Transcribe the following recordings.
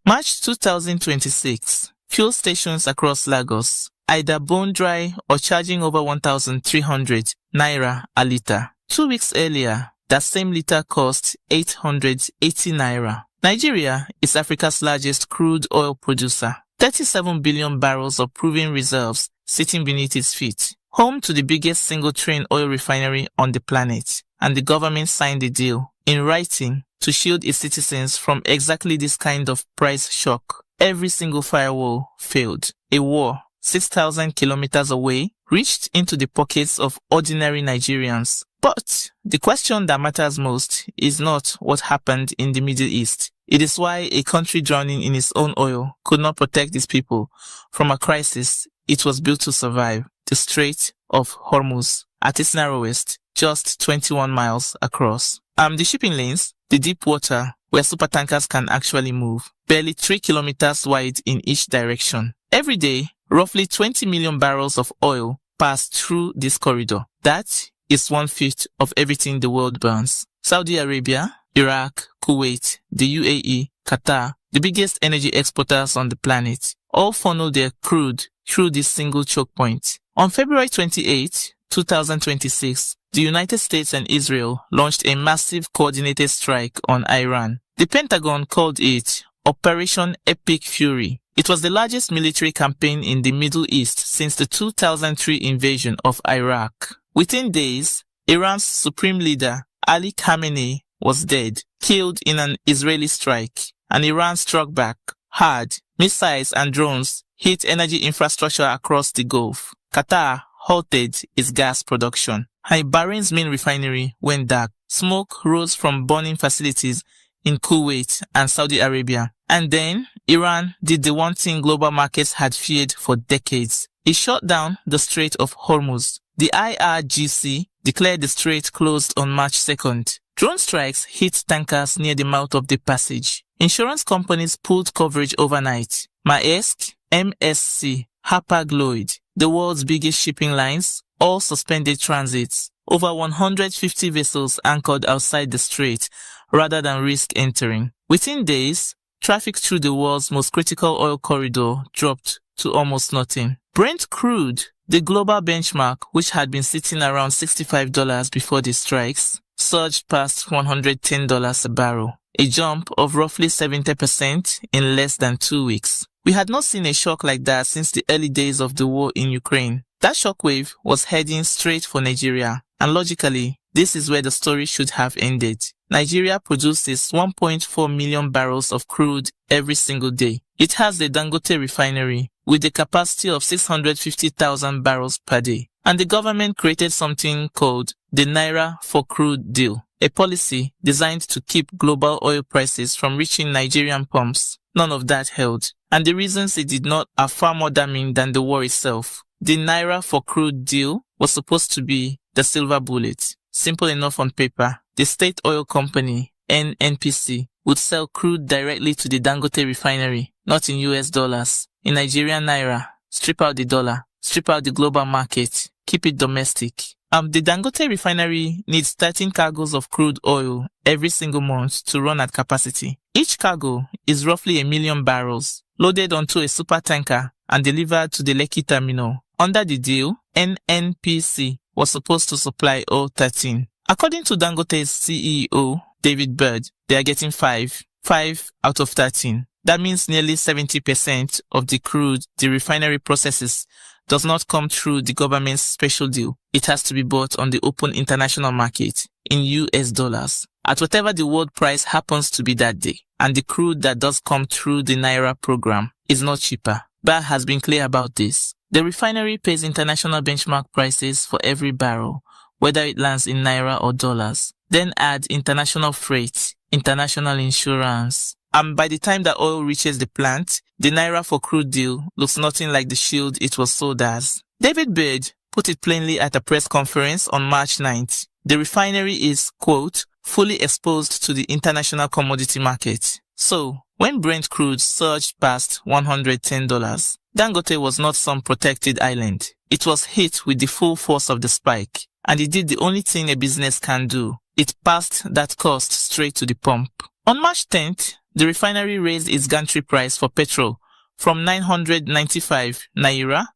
March 2026. Fuel stations across Lagos, either bone dry or charging over 1,300 naira a litre. 2 weeks earlier, that same litre cost 880 naira. Nigeria is Africa's largest crude oil producer. 37 billion barrels of proven reserves sitting beneath its feet. Home to the biggest single-train oil refinery on the planet. And the government signed a deal in writing to shield its citizens from exactly this kind of price shock. Every single firewall failed. A war 6,000 kilometers away reached into the pockets of ordinary Nigerians. But the question that matters most is not what happened in the Middle East. It is why a country drowning in its own oil could not protect its people from a crisis it was built to survive. The Strait of Hormuz, at its narrowest, just 21 miles across. The shipping lanes, the deep water where supertankers can actually move, barely 3 kilometers wide in each direction. Every day, roughly 20 million barrels of oil pass through this corridor. That is 1/5 of everything the world burns. Saudi Arabia, Iraq, Kuwait, the UAE, Qatar, the biggest energy exporters on the planet, all funnel their crude through this single choke point. On February 28, 2026, the United States and Israel launched a massive coordinated strike on Iran. The Pentagon called it Operation Epic Fury. It was the largest military campaign in the Middle East since the 2003 invasion of Iraq. Within days, Iran's supreme leader, Ali Khamenei, was dead, killed in an Israeli strike, and Iran struck back hard. Missiles and drones hit energy infrastructure across the Gulf. Qatar halted its gas production. Bahrain's main refinery went dark. Smoke rose from burning facilities in Kuwait and Saudi Arabia. And then, Iran did the one thing global markets had feared for decades. It shut down the Strait of Hormuz. The IRGC declared the strait closed on March 2nd. Drone strikes hit tankers near the mouth of the passage. Insurance companies pulled coverage overnight. Maersk, MSC, Hapag-Lloyd, the world's biggest shipping lines, all suspended transits. Over 150 vessels anchored outside the strait rather than risk entering. Within days, traffic through the world's most critical oil corridor dropped to almost nothing. Brent crude, the global benchmark, which had been sitting around $65 before the strikes, surged past $110 a barrel, a jump of roughly 70% in less than 2 weeks. We had not seen a shock like that since the early days of the war in Ukraine. That shockwave was heading straight for Nigeria, and logically, this is where the story should have ended. Nigeria produces 1.4 million barrels of crude every single day. It has the Dangote refinery with a capacity of 650,000 barrels per day. And the government created something called the Naira for Crude deal, a policy designed to keep global oil prices from reaching Nigerian pumps. None of that held. And the reasons it did not are far more damning than the war itself. The Naira for Crude deal was supposed to be the silver bullet. Simple enough on paper. The state oil company, NNPC, would sell crude directly to the Dangote refinery, not in US dollars. In Nigerian Naira, strip out the dollar, strip out the global market, keep it domestic. The Dangote refinery needs 13 cargoes of crude oil every single month to run at capacity. Each cargo is roughly 1 million barrels, loaded onto a super tanker and delivered to the Lekki terminal. Under the deal, NNPC was supposed to supply all 13. According to Dangote's CEO, David Bird, they are getting 5 out of 13. That means nearly 70% of the crude the refinery processes does not come through the government's special deal. It has to be bought on the open international market in US dollars at whatever the world price happens to be that day. And the crude that does come through the Naira program is not cheaper. Bird has been clear about this. The refinery pays international benchmark prices for every barrel, whether it lands in Naira or dollars. Then add international freight, international insurance. And by the time that oil reaches the plant, the Naira for Crude deal looks nothing like the shield it was sold as. David Bird put it plainly at a press conference on March 9th. The refinery is, quote, fully exposed to the international commodity market. So, when Brent crude surged past $110, Dangote was not some protected island. It was hit with the full force of the spike, and it did the only thing a business can do. It passed that cost straight to the pump. On March 10th, the refinery raised its gantry price for petrol from 995 naira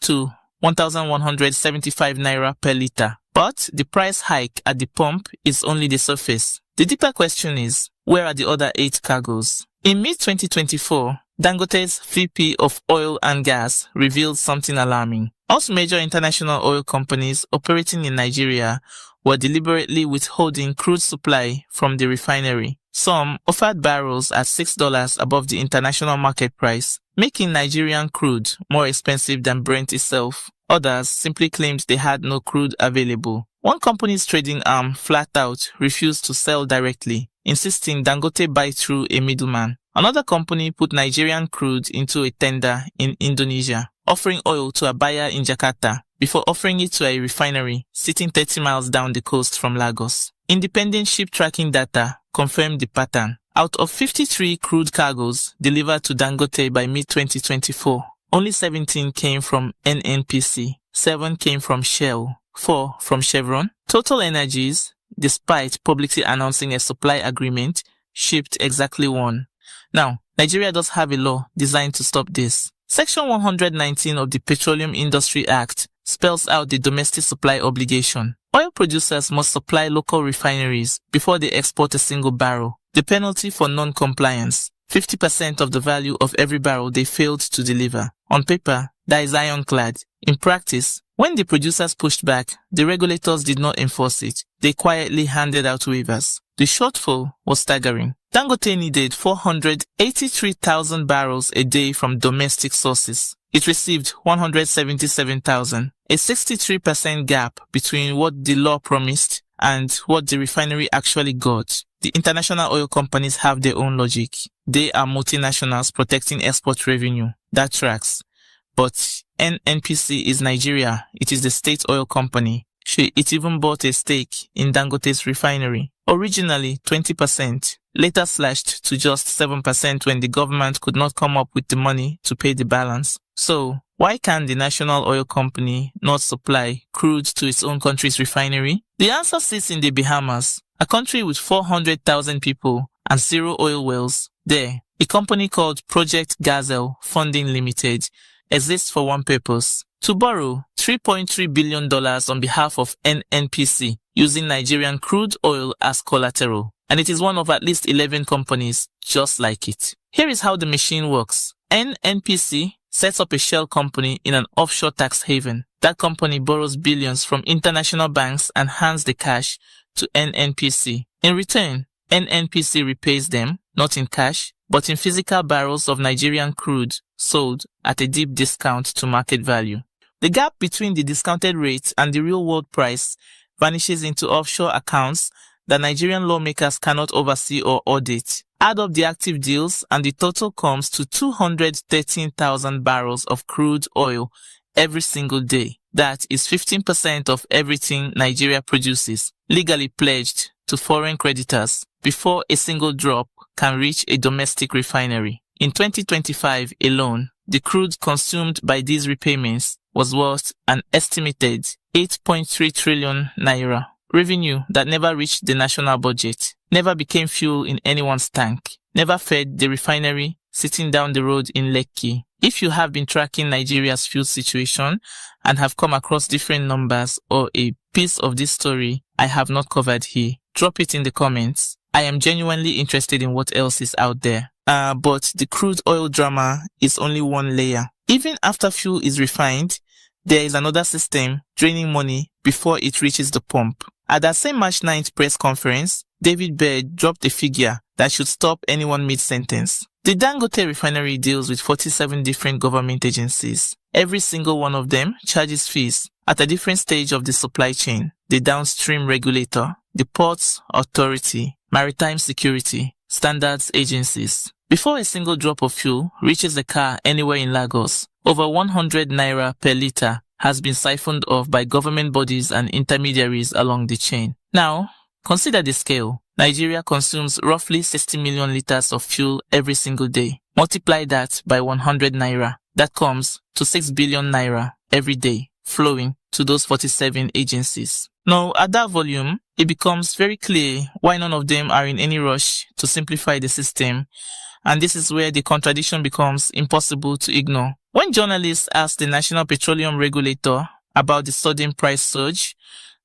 to 1,175 naira per litre. But the price hike at the pump is only the surface. The deeper question is, where are the other 8 cargoes? In mid-2024, Dangote's VP of Oil and Gas revealed something alarming. All major international oil companies operating in Nigeria were deliberately withholding crude supply from the refinery. Some offered barrels at $6 above the international market price, making Nigerian crude more expensive than Brent itself. Others simply claimed they had no crude available. One company's trading arm flat out refused to sell directly, insisting Dangote buy through a middleman. Another company put Nigerian crude into a tender in Indonesia, offering oil to a buyer in Jakarta before offering it to a refinery sitting 30 miles down the coast from Lagos. Independent ship tracking data confirmed the pattern. Out of 53 crude cargoes delivered to Dangote by mid-2024, only 17 came from NNPC, 7 came from Shell, 4 from Chevron. Total Energies, despite publicly announcing a supply agreement, shipped exactly 1. Now, Nigeria does have a law designed to stop this. Section 119 of the Petroleum Industry Act spells out the domestic supply obligation. Oil producers must supply local refineries before they export a single barrel. The penalty for non-compliance, 50% of the value of every barrel they failed to deliver. On paper, that is ironclad. In practice, when the producers pushed back, the regulators did not enforce it. They quietly handed out waivers. The shortfall was staggering. Dangote needed 483,000 barrels a day from domestic sources. It received 177,000, a 63% gap between what the law promised and what the refinery actually got. The international oil companies have their own logic. They are multinationals protecting export revenue. That tracks. But NNPC is Nigeria. It is the state oil company. It even bought a stake in Dangote's refinery. Originally 20%, later slashed to just 7% when the government could not come up with the money to pay the balance. So, why can the national oil company not supply crude to its own country's refinery? The answer sits in the Bahamas, a country with 400,000 people and 0 oil wells. There, a company called Project Gazelle Funding Limited exists for one purpose: to borrow $3.3 billion on behalf of NNPC using Nigerian crude oil as collateral. And it is one of at least 11 companies just like it. Here is how the machine works. NNPC sets up a shell company in an offshore tax haven. That company borrows billions from international banks and hands the cash to NNPC. In return, NNPC repays them, not in cash, but in physical barrels of Nigerian crude sold at a deep discount to market value. The gap between the discounted rate and the real-world price vanishes into offshore accounts that Nigerian lawmakers cannot oversee or audit. Add up the active deals and the total comes to 213,000 barrels of crude oil every single day. That is 15% of everything Nigeria produces, legally pledged to foreign creditors before a single drop can reach a domestic refinery. In 2025 alone, the crude consumed by these repayments was worth an estimated 8.3 trillion naira. Revenue that never reached the national budget, never became fuel in anyone's tank, never fed the refinery sitting down the road in Lekki. If you have been tracking Nigeria's fuel situation and have come across different numbers or a piece of this story I have not covered here, drop it in the comments. I am genuinely interested in what else is out there. But the crude oil drama is only one layer. Even after fuel is refined, there is another system draining money before it reaches the pump. At that same March 9th press conference, David Baird dropped a figure that should stop anyone mid-sentence. The Dangote refinery deals with 47 different government agencies. Every single one of them charges fees at a different stage of the supply chain. The downstream regulator, the ports authority, maritime security, standards agencies. Before a single drop of fuel reaches the car anywhere in Lagos, over 100 naira per litre has been siphoned off by government bodies and intermediaries along the chain. Now, consider the scale. Nigeria consumes roughly 60 million litres of fuel every single day. Multiply that by 100 naira. That comes to 6 billion naira every day, flowing to those 47 agencies. Now, at that volume, it becomes very clear why none of them are in any rush to simplify the system, and this is where the contradiction becomes impossible to ignore. When journalists asked the National Petroleum Regulator about the sudden price surge,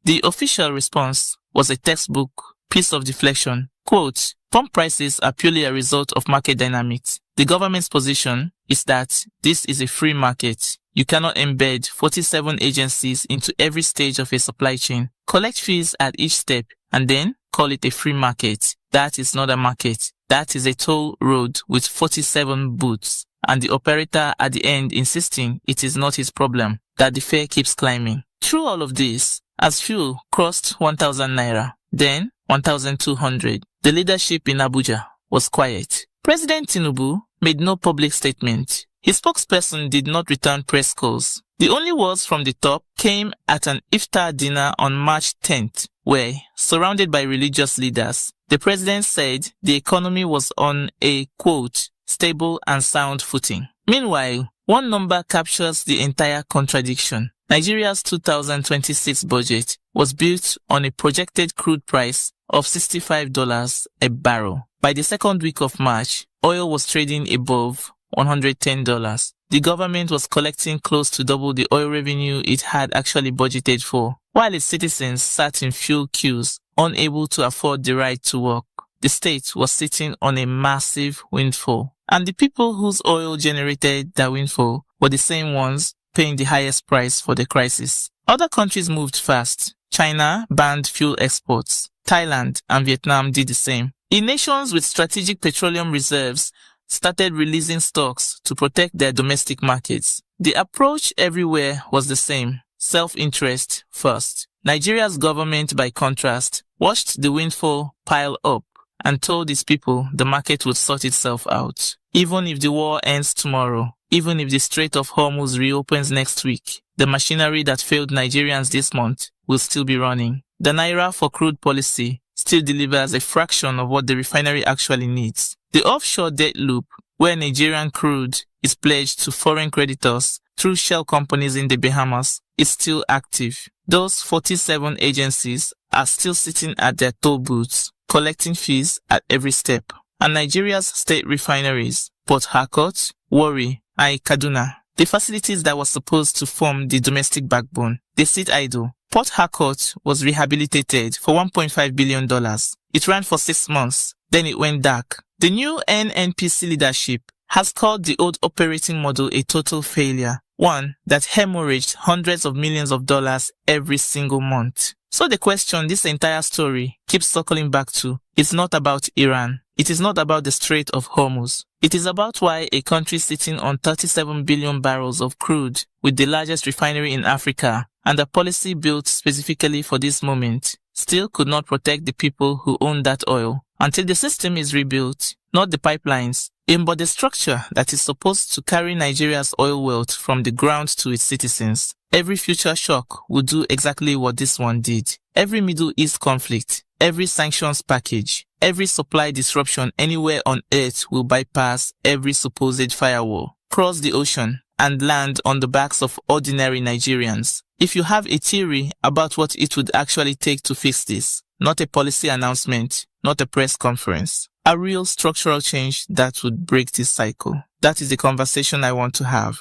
the official response was a textbook piece of deflection. Quote, "Pump prices are purely a result of market dynamics. The government's position is that this is a free market. You cannot embed 47 agencies into every stage of a supply chain, collect fees at each step, and then call it a free market. That is not a market. That is a toll road with 47 booths, and the operator at the end insisting it is not his problem, that the fare keeps climbing." Through all of this, as fuel crossed 1,000 naira, then 1,200, the leadership in Abuja was quiet. President Tinubu made no public statement. His spokesperson did not return press calls. The only words from the top came at an iftar dinner on March 10th, where, surrounded by religious leaders, the president said the economy was on a, quote, "stable and sound footing." Meanwhile, one number captures the entire contradiction. Nigeria's 2026 budget was built on a projected crude price of $65 a barrel. By the second week of March, oil was trading above $110. The government was collecting close to double the oil revenue it had actually budgeted for, while its citizens sat in fuel queues, unable to afford the ride to work. The state was sitting on a massive windfall, and the people whose oil generated that windfall were the same ones paying the highest price for the crisis. Other countries moved fast. China banned fuel exports. Thailand and Vietnam did the same. In nations with strategic petroleum reserves started releasing stocks to protect their domestic markets. The approach everywhere was the same: self-interest first. Nigeria's government, by contrast, watched the windfall pile up and told its people the market would sort itself out. Even if the war ends tomorrow, even if the Strait of Hormuz reopens next week, the machinery that failed Nigerians this month will still be running. The Naira for crude policy still delivers a fraction of what the refinery actually needs. The offshore debt loop, where Nigerian crude is pledged to foreign creditors through shell companies in the Bahamas, is still active. Those 47 agencies are still sitting at their toll booths, collecting fees at every step. And Nigeria's state refineries, Port Harcourt, Warri, and Kaduna, the facilities that were supposed to form the domestic backbone, they sit idle. Port Harcourt was rehabilitated for $1.5 billion. It ran for 6 months, then it went dark. The new NNPC leadership has called the old operating model a total failure, one that hemorrhaged hundreds of millions of dollars every single month. So the question this entire story keeps circling back to is not about Iran. It is not about the Strait of Hormuz. It is about why a country sitting on 37 billion barrels of crude with the largest refinery in Africa and a policy built specifically for this moment still could not protect the people who own that oil until the system is rebuilt, not the pipelines, but the structure that is supposed to carry Nigeria's oil wealth from the ground to its citizens. Every future shock will do exactly what this one did. Every Middle East conflict, every sanctions package, every supply disruption anywhere on earth will bypass every supposed firewall, cross the ocean, and land on the backs of ordinary Nigerians. If you have a theory about what it would actually take to fix this, not a policy announcement, not a press conference, a real structural change that would break this cycle. That is the conversation I want to have.